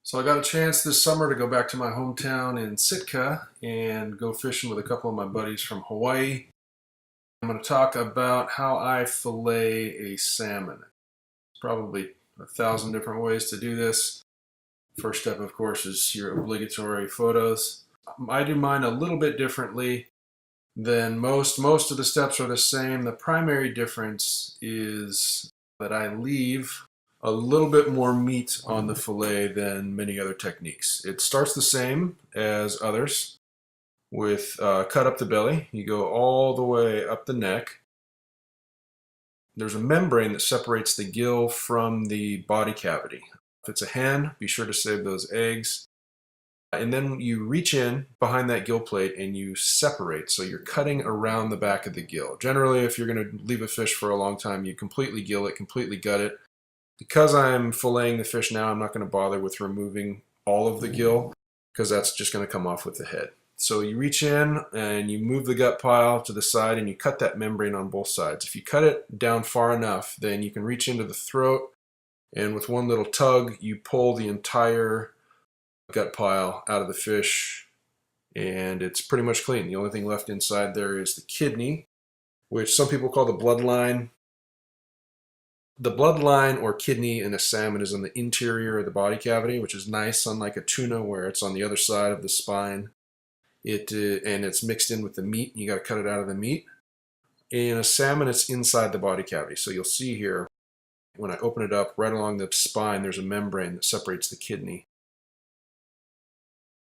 So I got a chance this summer to go back to my hometown in Sitka and go fishing with a couple of my buddies from Hawaii. I'm going to talk about how I fillet a salmon. There's probably 1,000 different ways to do this. First step, of course, is your obligatory photos. I do mine a little bit differently than most. Most of the steps are the same. The primary difference is that I leave a little bit more meat on the fillet than many other techniques. It starts the same as others with cut up the belly. You go all the way up the neck. There's a membrane that separates the gill from the body cavity. If it's a hen, be sure to save those eggs. And then you reach in behind that gill plate and you separate. So you're cutting around the back of the gill. Generally, if you're going to leave a fish for a long time, you completely gill it, completely gut it. Because I'm filleting the fish now, I'm not going to bother with removing all of the gill because that's just going to come off with the head. So you reach in and you move the gut pile to the side and you cut that membrane on both sides. If you cut it down far enough, then you can reach into the throat and with one little tug, you pull the entire gut pile out of the fish and it's pretty much clean. The only thing left inside there is the kidney, which some people call the bloodline. The bloodline or kidney in a salmon is on the interior of the body cavity, which is nice, unlike a tuna where it's on the other side of the spine. And it's mixed in with the meat. You got to cut it out of the meat. In a salmon, it's inside the body cavity. So you'll see here, when I open it up, right along the spine, there's a membrane that separates the kidney.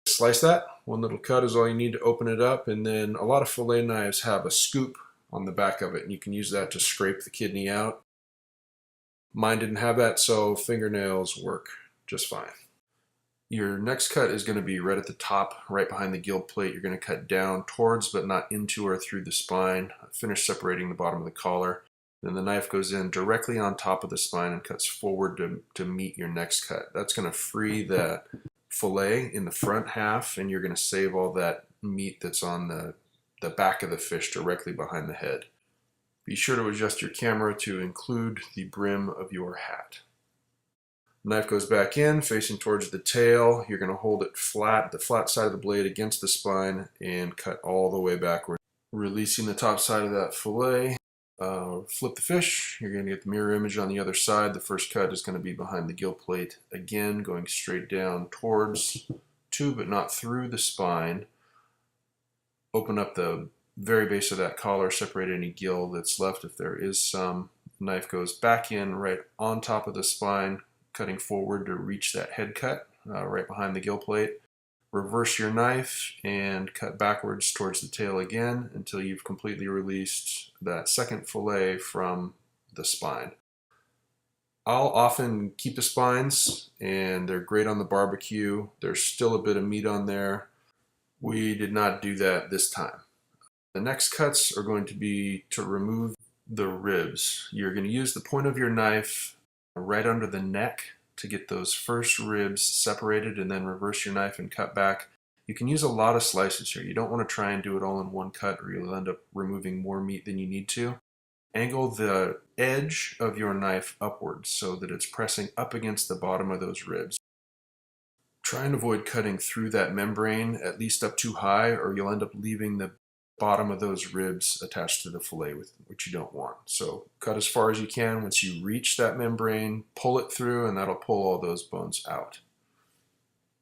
Slice that. One little cut is all you need to open it up. And then a lot of fillet knives have a scoop on the back of it, and you can use that to scrape the kidney out. Mine didn't have that, so fingernails work just fine. Your next cut is going to be right at the top, right behind the gill plate. You're going to cut down towards, but not into or through the spine. Finish separating the bottom of the collar. Then the knife goes in directly on top of the spine and cuts forward to meet your next cut. That's going to free that fillet in the front half, and you're going to save all that meat that's on the back of the fish directly behind the head. Be sure to adjust your camera to include the brim of your hat. Knife goes back in, facing towards the tail. You're going to hold it flat, the flat side of the blade against the spine, and cut all the way backward. Releasing the top side of that fillet. Flip the fish. You're going to get the mirror image on the other side. The first cut is going to be behind the gill plate. Again, going straight down towards, to but not through the spine. Open up the very base of that collar, separate any gill that's left if there is some. Knife goes back in right on top of the spine, cutting forward to reach that head cut right behind the gill plate. Reverse your knife and cut backwards towards the tail again until you've completely released that second fillet from the spine. I'll often keep the spines and they're great on the barbecue. There's still a bit of meat on there. We did not do that this time. The next cuts are going to be to remove the ribs. You're going to use the point of your knife right under the neck to get those first ribs separated and then reverse your knife and cut back. You can use a lot of slices here. You don't want to try and do it all in one cut or you'll end up removing more meat than you need to. Angle the edge of your knife upwards so that it's pressing up against the bottom of those ribs. Try and avoid cutting through that membrane at least up too high or you'll end up leaving the bottom of those ribs attached to the fillet, which you don't want. So cut as far as you can. Once you reach that membrane, pull it through and that'll pull all those bones out.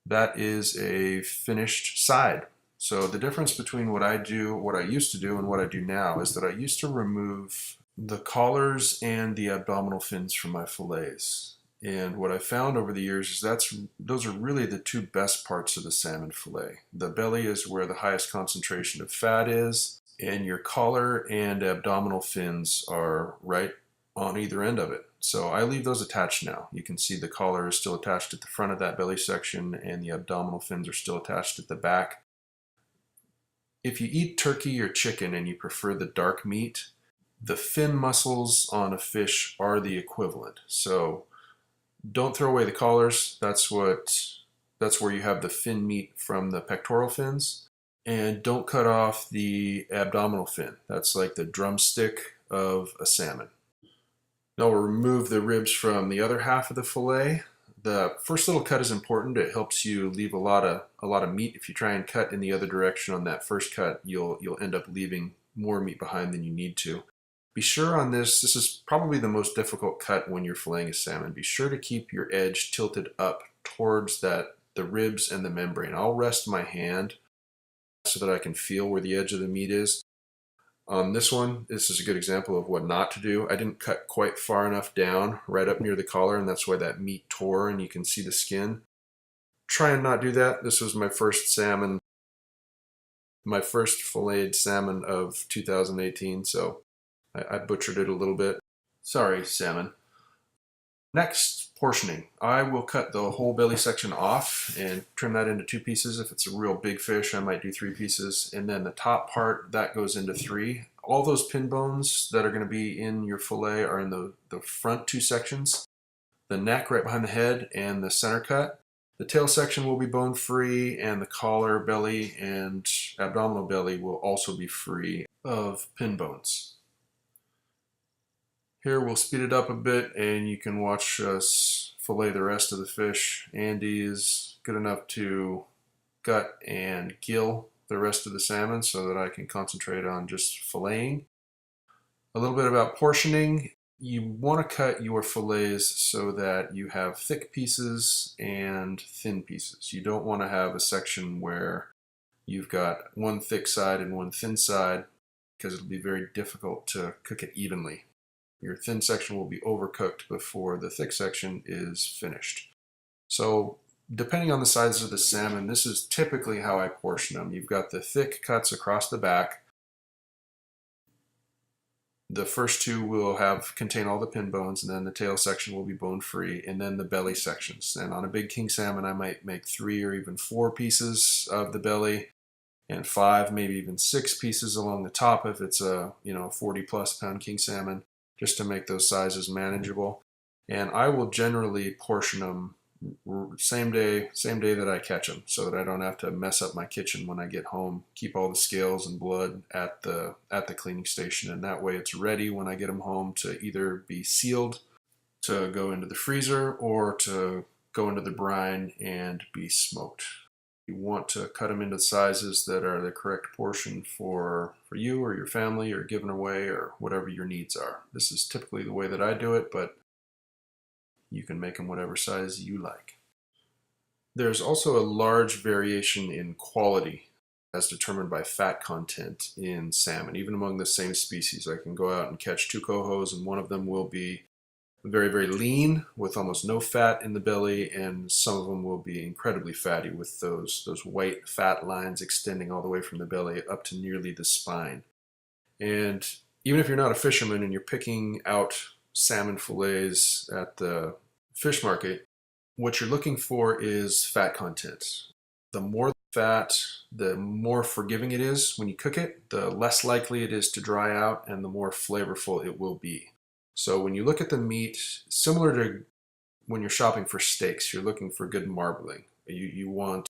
That is a finished side. So the difference between what I used to do and what I do now is that I used to remove the collars and the abdominal fins from my fillets. And what I found over the years is those are really the two best parts of the salmon fillet. The belly is where the highest concentration of fat is, and your collar and abdominal fins are right on either end of it. So I leave those attached now. You can see the collar is still attached at the front of that belly section, and the abdominal fins are still attached at the back. If you eat turkey or chicken and you prefer the dark meat, the fin muscles on a fish are the equivalent. So don't throw away the collars. That's where you have the fin meat from the pectoral fins. And don't cut off the abdominal fin. That's like the drumstick of a salmon. Now we'll remove the ribs from the other half of the fillet. The first little cut is important. It helps you leave a lot of meat. If you try and cut in the other direction on that first cut, you'll end up leaving more meat behind than you need to. Be sure on this is probably the most difficult cut when you're filleting a salmon. Be sure to keep your edge tilted up towards the ribs and the membrane. I'll rest my hand so that I can feel where the edge of the meat is. On this one, this is a good example of what not to do. I didn't cut quite far enough down, right up near the collar, and that's why that meat tore and you can see the skin. Try and not do that. This was my first salmon, my first filleted salmon of 2018, so I butchered it a little bit. Sorry, salmon. Next, portioning. I will cut the whole belly section off and trim that into 2 pieces. If it's a real big fish, I might do 3 pieces. And then the top part, that goes into 3. All those pin bones that are going to be in your fillet are in the front 2 sections. The neck right behind the head and the center cut. The tail section will be bone free, and the collar, belly, and abdominal belly will also be free of pin bones. Here we'll speed it up a bit and you can watch us fillet the rest of the fish. Andy is good enough to gut and gill the rest of the salmon so that I can concentrate on just filleting. A little bit about portioning. You want to cut your fillets so that you have thick pieces and thin pieces. You don't want to have a section where you've got one thick side and one thin side, because it'll be very difficult to cook it evenly. Your thin section will be overcooked before the thick section is finished. So depending on the size of the salmon, this is typically how I portion them. You've got the thick cuts across the back. The first 2 will contain all the pin bones, and then the tail section will be bone free, and then the belly sections. And on a big king salmon, I might make 3 or even 4 pieces of the belly, and 5, maybe even 6 pieces along the top if it's a 40+ pound king salmon, just to make those sizes manageable. And I will generally portion them same day that I catch them, so that I don't have to mess up my kitchen when I get home. Keep all the scales and blood at the cleaning station, and that way it's ready when I get them home to either be sealed to go into the freezer or to go into the brine and be smoked. You want to cut them into sizes that are the correct portion for you or your family, or given away, or whatever your needs are. This is typically the way that I do it, but you can make them whatever size you like. There's also a large variation in quality as determined by fat content in salmon, even among the same species. I can go out and catch 2 cohos, and one of them will be very, very lean with almost no fat in the belly, and some of them will be incredibly fatty with those white fat lines extending all the way from the belly up to nearly the spine. And even if you're not a fisherman and you're picking out salmon fillets at the fish market, what you're looking for is fat content. The more fat, the more forgiving it is when you cook it, the less likely it is to dry out, and the more flavorful it will be. So when you look at the meat, similar to when you're shopping for steaks, you're looking for good marbling. You want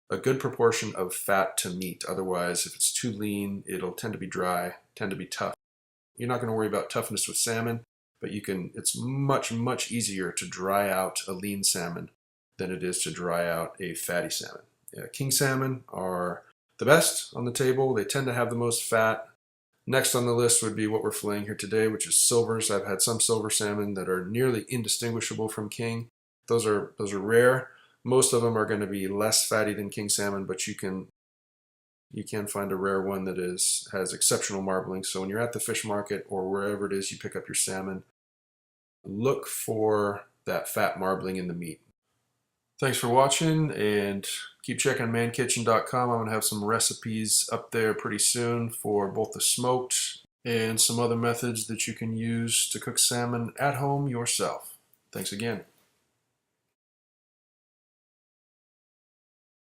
a good proportion of fat to meat. Otherwise, if it's too lean, it'll tend to be dry, tend to be tough. You're not going to worry about toughness with salmon, but it's much, much easier to dry out a lean salmon than it is to dry out a fatty salmon. King salmon are the best on the table. They tend to have the most fat. Next on the list would be what we're filleting here today, which is silvers. I've had some silver salmon that are nearly indistinguishable from king. Those are rare. Most of them are going to be less fatty than king salmon, but you can find a rare one that has exceptional marbling. So when you're at the fish market or wherever it is you pick up your salmon, look for that fat marbling in the meat. Thanks for watching, and keep checking mankitchen.com. I'm going to have some recipes up there pretty soon for both the smoked and some other methods that you can use to cook salmon at home yourself. Thanks again.